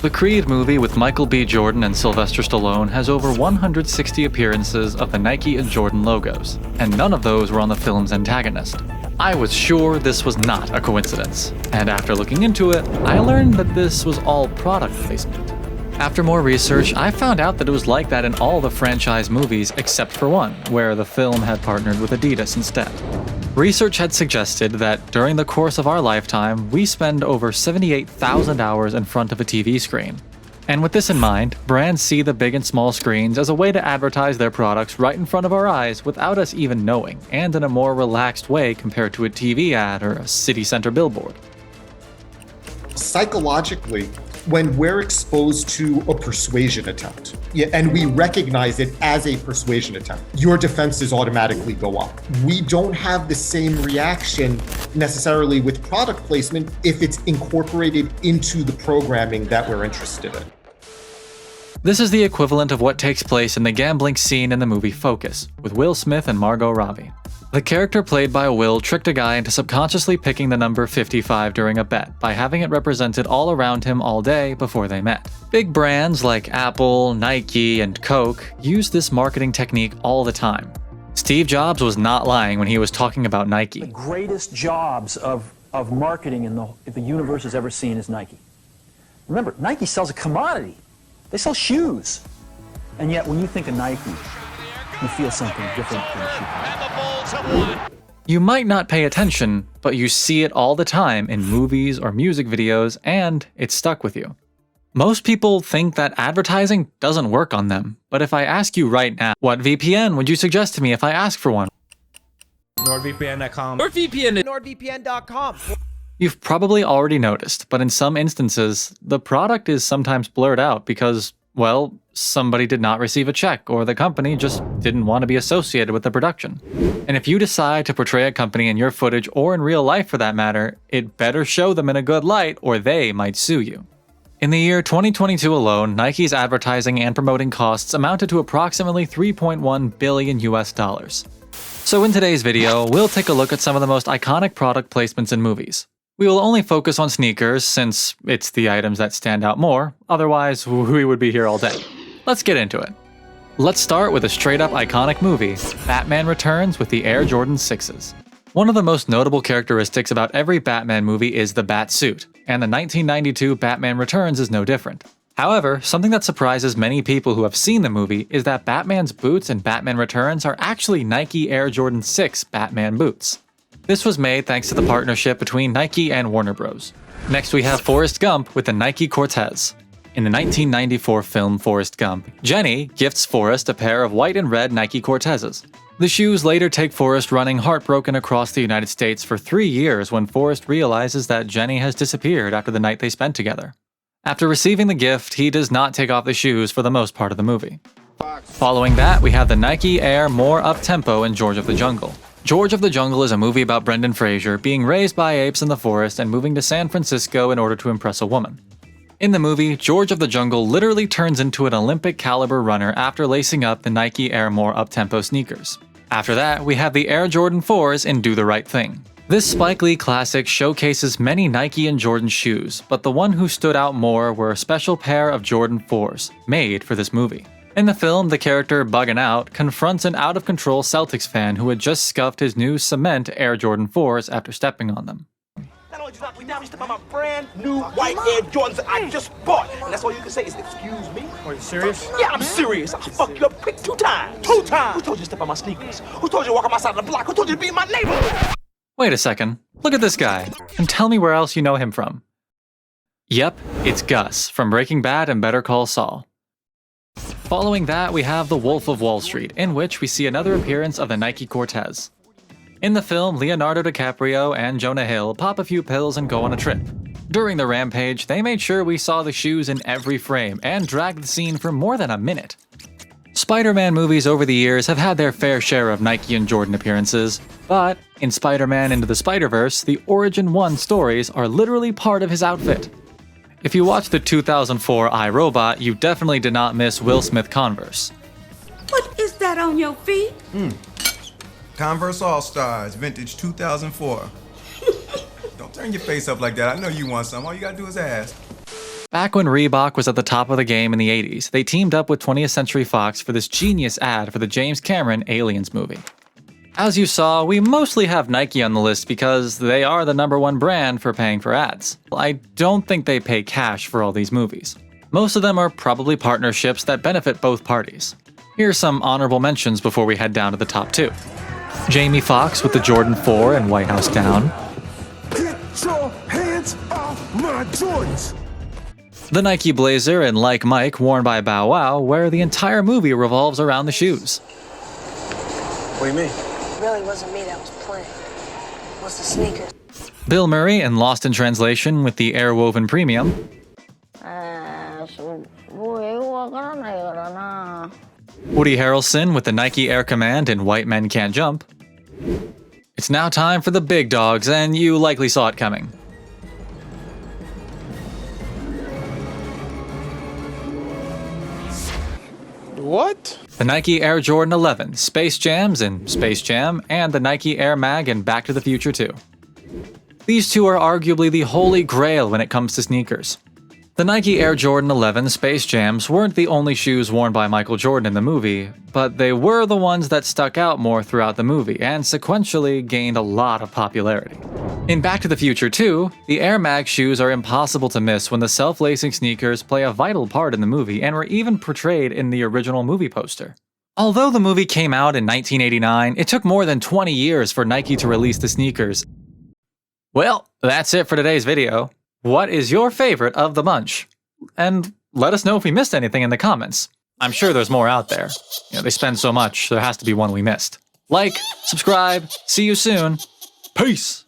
The Creed movie with Michael B. Jordan and Sylvester Stallone has over 160 appearances of the Nike and Jordan logos, and none of those were on the film's antagonist. I was sure this was not a coincidence, and after looking into it, I learned that this was all product placement. After more research, I found out that it was like that in all the franchise movies except for one, where the film had partnered with Adidas instead. Research had suggested that during the course of our lifetime, we spend over 78,000 hours in front of a TV screen. And with this in mind, brands see the big and small screens as a way to advertise their products right in front of our eyes without us even knowing, and in a more relaxed way compared to a TV ad or a city center billboard. Psychologically, when we're exposed to a persuasion attempt, and we recognize it as a persuasion attempt, your defenses automatically go up. We don't have the same reaction necessarily with product placement if it's incorporated into the programming that we're interested in. This is the equivalent of what takes place in the gambling scene in the movie Focus, with Will Smith and Margot Robbie. The character played by Will tricked a guy into subconsciously picking the number 55 during a bet by having it represented all around him all day before they met. Big brands like Apple, Nike, and Coke use this marketing technique all the time. Steve Jobs was not lying when he was talking about Nike. The greatest jobs of marketing in the universe has ever seen is Nike. Remember, Nike sells a commodity. They sell shoes. And yet when you think of Nike, you feel something different than a shoe company. You might not pay attention, but you see it all the time in movies or music videos, and it's stuck with you. Most people think that advertising doesn't work on them, but if I ask you right now, what VPN would you suggest to me if I ask for one? NordVPN.com. NordVPN.com. You've probably already noticed, but in some instances, the product is sometimes blurred out because, well, somebody did not receive a check, or the company just didn't want to be associated with the production. And if you decide to portray a company in your footage, or in real life for that matter, it better show them in a good light, or they might sue you. In the year 2022 alone, Nike's advertising and promoting costs amounted to approximately $3.1 billion US. So in today's video, we'll take a look at some of the most iconic product placements in movies. We will only focus on sneakers since it's the items that stand out more, otherwise we would be here all day. Let's get into it. Let's start with a straight-up iconic movie, Batman Returns with the Air Jordan 6s. One of the most notable characteristics about every Batman movie is the bat suit, and the 1992 Batman Returns is no different. However, something that surprises many people who have seen the movie is that Batman's boots in Batman Returns are actually Nike Air Jordan 6 Batman boots. This was made thanks to the partnership between Nike and Warner Bros. Next we have Forrest Gump with the Nike Cortez. In the 1994 film Forrest Gump, Jenny gifts Forrest a pair of white and red Nike Cortezes. The shoes later take Forrest running heartbroken across the United States for 3 years when Forrest realizes that Jenny has disappeared after the night they spent together. After receiving the gift, he does not take off the shoes for the most part of the movie. Following that, we have the Nike Air More Up-Tempo in George of the Jungle. George of the Jungle is a movie about Brendan Fraser being raised by apes in the forest and moving to San Francisco in order to impress a woman. In the movie, George of the Jungle literally turns into an Olympic-caliber runner after lacing up the Nike Air More Up-Tempo sneakers. After that, we have the Air Jordan 4s in Do the Right Thing. This Spike Lee classic showcases many Nike and Jordan shoes, but the one who stood out more were a special pair of Jordan 4s, made for this movie. In the film, the character Buggin' Out confronts an out-of-control Celtics fan who had just scuffed his new cement Air Jordan 4s after stepping on them. Not only do you knock me down, you step on my brand new white Air Jordans that I just bought. And that's all you can say is, excuse me? Are you serious? Yeah, I'm serious. I'll fuck you up quick 2 times. 2 times? Who told you to step on my sneakers? Who told you to walk on my side of the block? Who told you to be in my neighborhood? Wait a second, look at this guy, and tell me where else you know him from. Yep, it's Gus, from Breaking Bad and Better Call Saul. Following that, we have The Wolf of Wall Street, in which we see another appearance of the Nike Cortez. In the film, Leonardo DiCaprio and Jonah Hill pop a few pills and go on a trip. During the rampage, they made sure we saw the shoes in every frame and dragged the scene for more than a minute. Spider-Man movies over the years have had their fair share of Nike and Jordan appearances, but in Spider-Man Into the Spider-Verse, the Origin 1 stories are literally part of his outfit. If you watched the 2004 iRobot, you definitely did not miss Will Smith Converse. What is that on your feet? Converse All-Stars, vintage 2004. Don't turn your face up like that. I know you want some. All you gotta do is ask. Back when Reebok was at the top of the game in the 80s, they teamed up with 20th Century Fox for this genius ad for the James Cameron Aliens movie. As you saw, we mostly have Nike on the list because they are the #1 brand for paying for ads. I don't think they pay cash for all these movies. Most of them are probably partnerships that benefit both parties. Here's some honorable mentions before we head down to the top 2. Jamie Foxx with the Jordan 4 and White House Down. Get your hands off my Jordans! The Nike Blazer and Like Mike worn by Bow Wow, where the entire movie revolves around the shoes. What do you mean? It really wasn't me that was playing. It was the sneakers. Bill Murray in Lost in Translation with the Air Woven Premium. Woody Harrelson with the Nike Air Command and White Men Can't Jump. It's now time for the big dogs, and you likely saw it coming. What? The Nike Air Jordan 11, Space Jams in Space Jam, and the Nike Air Mag in Back to the Future 2. These two are arguably the holy grail when it comes to sneakers. The Nike Air Jordan 11 Space Jams weren't the only shoes worn by Michael Jordan in the movie, but they were the ones that stuck out more throughout the movie and sequentially gained a lot of popularity. In Back to the Future 2, the Air Mag shoes are impossible to miss when the self-lacing sneakers play a vital part in the movie and were even portrayed in the original movie poster. Although the movie came out in 1989, it took more than 20 years for Nike to release the sneakers. Well, that's it for today's video. What is your favorite of the bunch? And let us know if we missed anything in the comments. I'm sure there's more out there. They spend so much, there has to be one we missed. Like, subscribe, see you soon. Peace!